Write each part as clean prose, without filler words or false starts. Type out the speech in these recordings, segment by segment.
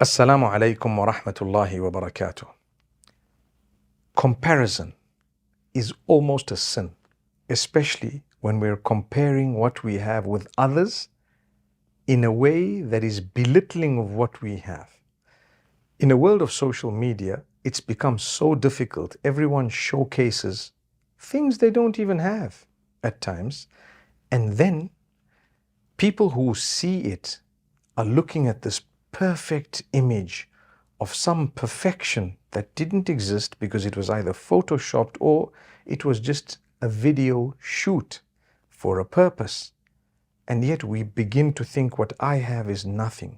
Assalamu alaikum wa rahmatullahi wa barakatuh. Comparison is almost a sin, especially when we're comparing what we have with others in a way that is belittling of what we have. In a world of social media, it's become so difficult. Everyone showcases things they don't even have at times. And then people who see it are looking at this perfect image of some perfection that didn't exist because it was either photoshopped or it was just a video shoot for a purpose. And yet we begin to think what I have is nothing.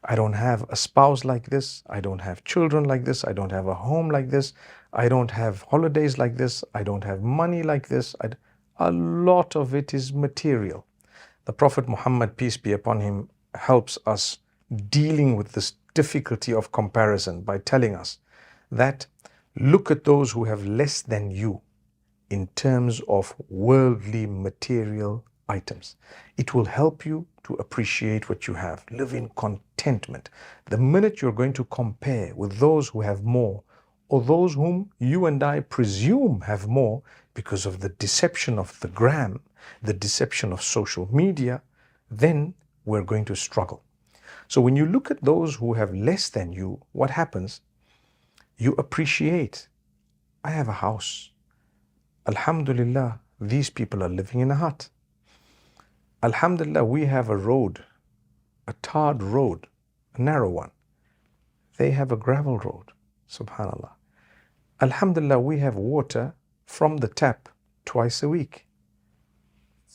I don't have a spouse like this. I don't have children like this. I don't have a home like this. I don't have holidays like this. I don't have money like this. A lot of it is material. The Prophet Muhammad, peace be upon him, helps us dealing with this difficulty of comparison by telling us that look at those who have less than you in terms of worldly material items. It will help you to appreciate what you have. Live in contentment. The minute you're going to compare with those who have more, or those whom you and I presume have more because of the deception of the gram, the deception of social media, then we're going to struggle. So when you look at those who have less than you, what happens? You appreciate. I have a house. Alhamdulillah, these people are living in a hut. Alhamdulillah, we have a road, a tarred road, a narrow one. They have a gravel road. Subhanallah. Alhamdulillah, we have water from the tap twice a week.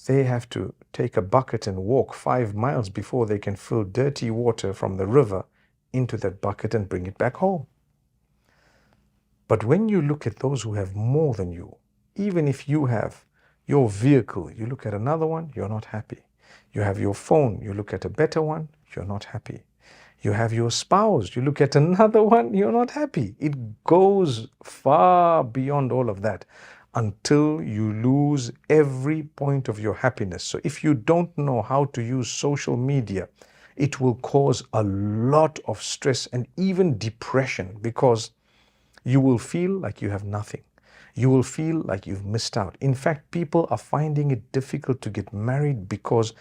They have to take a bucket and walk 5 miles before they can fill dirty water from the river into that bucket and bring it back home. But when you look at those who have more than you, even if you have your vehicle, you look at another one, you're not happy. You have your phone, you look at a better one, you're not happy. You have your spouse, you look at another one, you're not happy. It goes far beyond all of that until you lose every point of your happiness. So if you don't know how to use social media, it will cause a lot of stress and even depression, because you will feel like you have nothing. You will feel like you've missed out. In fact, people are finding it difficult to get married because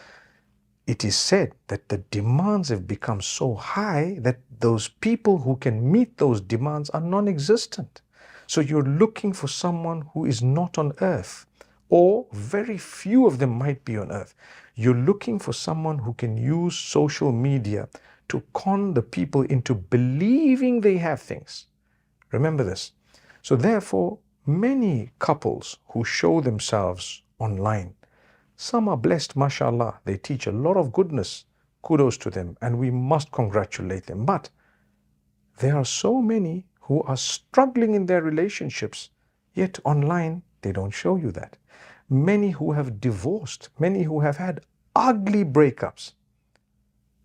it is said that the demands have become so high that those people who can meet those demands are non-existent. So you're looking for someone who is not on earth, or very few of them might be on earth. You're looking for someone who can use social media to con the people into believing they have things. Remember this. So therefore, many couples who show themselves online, some are blessed, mashallah. They teach a lot of goodness. Kudos to them, and we must congratulate them. But there are so many who are struggling in their relationships, yet online they don't show you that. Many who have divorced, many who have had ugly breakups.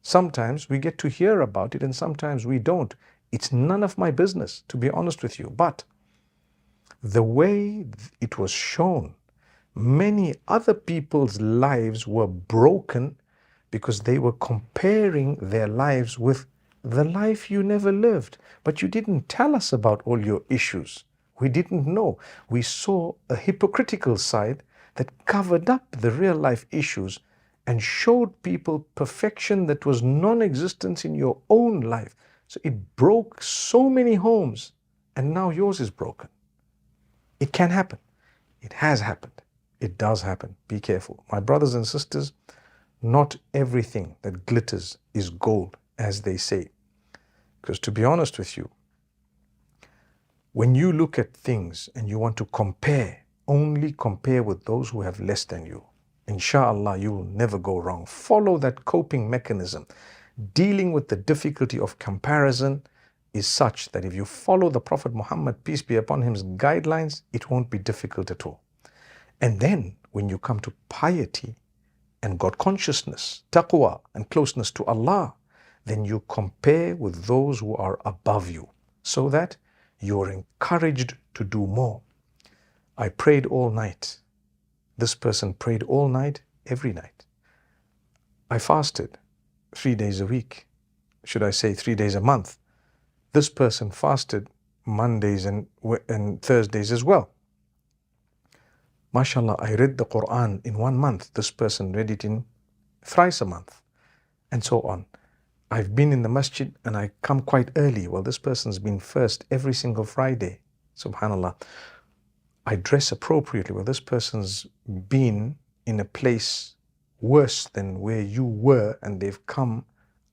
Sometimes we get to hear about it and sometimes we don't. It's none of my business, to be honest with you. But the way it was shown, many other people's lives were broken because they were comparing their lives with the life you never lived. But you didn't tell us about all your issues. We didn't know. We saw a hypocritical side that covered up the real life issues and showed people perfection that was non-existent in your own life. So it broke so many homes, and now yours is broken. It can happen. It has happened. It does happen. Be careful. My brothers and sisters, not everything that glitters is gold, as they say. Because to be honest with you, when you look at things and you want to compare, only compare with those who have less than you. Inshallah, you will never go wrong. Follow that coping mechanism. Dealing with the difficulty of comparison is such that if you follow the Prophet Muhammad, peace be upon him's guidelines, it won't be difficult at all. And then when you come to piety and God consciousness, taqwa and closeness to Allah, then you compare with those who are above you so that you're encouraged to do more. I prayed all night. This person prayed all night, every night. I fasted 3 days a week. should I say 3 days a month. This person fasted Mondays and Thursdays as well. MashaAllah, I read the Quran in 1 month. This person read it in thrice a month, and so on. I've been in the masjid and I come quite early. Well, this person's been first every single Friday. Subhanallah. I dress appropriately. Well, this person's been in a place worse than where you were, and they've come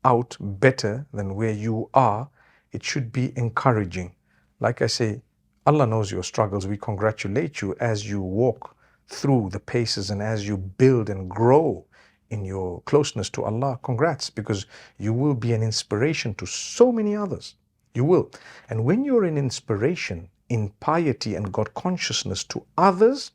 out better than where you are. It should be encouraging. Like I say, Allah knows your struggles. We congratulate you as you walk through the paces and as you build and grow in your closeness to Allah. Congrats, because you will be an inspiration to so many others. You will. And when you're an inspiration in piety and God consciousness to others,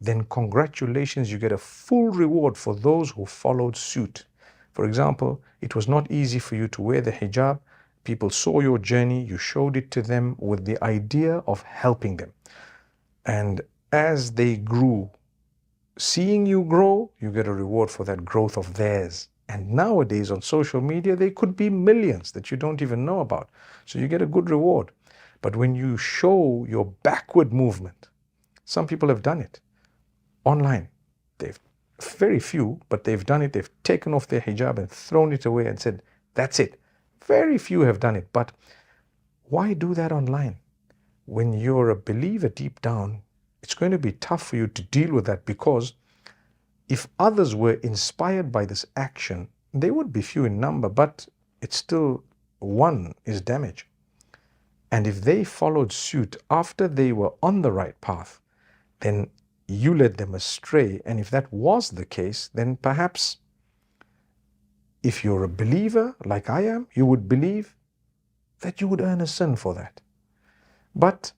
then congratulations, you get a full reward for those who followed suit. For example, it was not easy for you to wear the hijab. People saw your journey, you showed it to them with the idea of helping them. And as they grew, seeing you grow, you get a reward for that growth of theirs. And nowadays on social media, they could be millions that you don't even know about. So you get a good reward. But when you show your backward movement, some people have done it online. They've, very few, but they've done it. They've taken off their hijab and thrown it away and said, that's it. Very few have done it. But why do that online? When you're a believer deep down, it's going to be tough for you to deal with that, because if others were inspired by this action, they would be few in number, but it's still one is damage. And if they followed suit after they were on the right path, then you led them astray. And if that was the case, then perhaps if you're a believer like I am, you would believe that you would earn a sin for that. But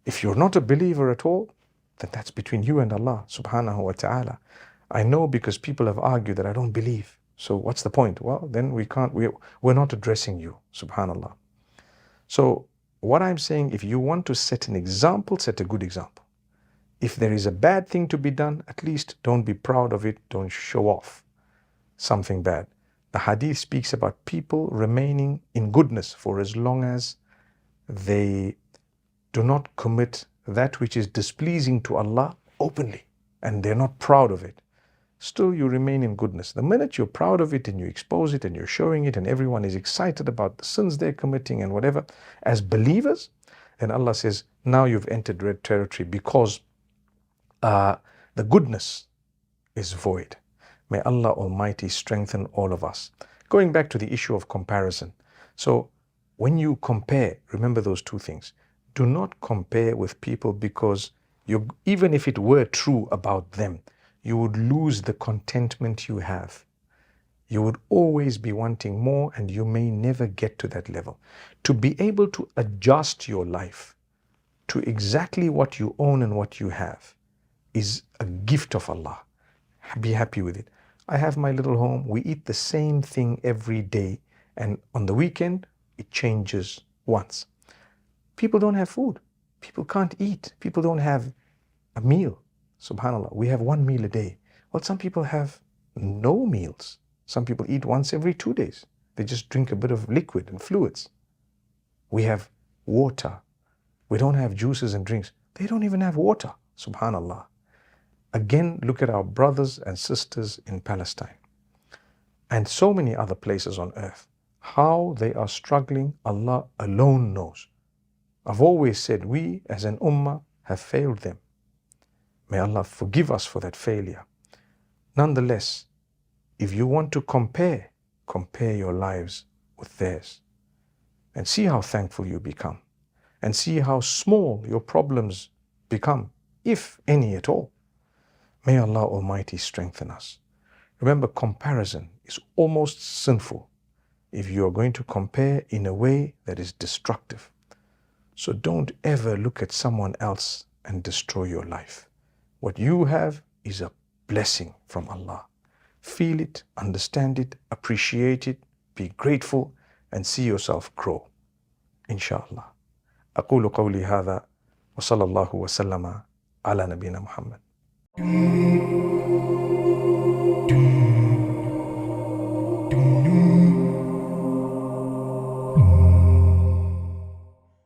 if you're not a believer at all, then that's between you and Allah subhanahu wa ta'ala. I know, because people have argued that I don't believe. So what's the point? Well, then we're not addressing you, subhanallah. So what I'm saying, if you want to set an example, set a good example. If there is a bad thing to be done, at least don't be proud of it. Don't show off something bad. The hadith speaks about people remaining in goodness for as long as they do not commit that which is displeasing to Allah openly, and they're not proud of it. Still, you remain in goodness. The minute you're proud of it and you expose it and you're showing it and everyone is excited about the sins they're committing and whatever, as believers, then Allah says, now you've entered red territory, because the goodness is void. May Allah Almighty strengthen all of us. Going back to the issue of comparison. So when you compare, remember those two things. Do not compare with people, because even if it were true about them, you would lose the contentment you have. You would always be wanting more, and you may never get to that level. To be able to adjust your life to exactly what you own and what you have is a gift of Allah. Be happy with it. I have my little home. We eat the same thing every day, and on the weekend, it changes once. People don't have food. People can't eat. People don't have a meal. Subhanallah, we have 1 meal a day. Well, some people have no meals. Some people eat once every 2 days. They just drink a bit of liquid and fluids. We have water. We don't have juices and drinks. They don't even have water. Subhanallah. Again, look at our brothers and sisters in Palestine and so many other places on earth. How they are struggling, Allah alone knows. I've always said we as an ummah have failed them. May Allah forgive us for that failure. Nonetheless, if you want to compare your lives with theirs and see how thankful you become and see how small your problems become, if any at all. May Allah Almighty strengthen us. Remember, comparison is almost sinful if you are going to compare in a way that is destructive. So don't ever look at someone else and destroy your life. What you have is a blessing from Allah. Feel it, understand it, appreciate it, be grateful, and see yourself grow. Inshallah. أقول قولي هذا وصلى الله وسلم على نبينا محمد.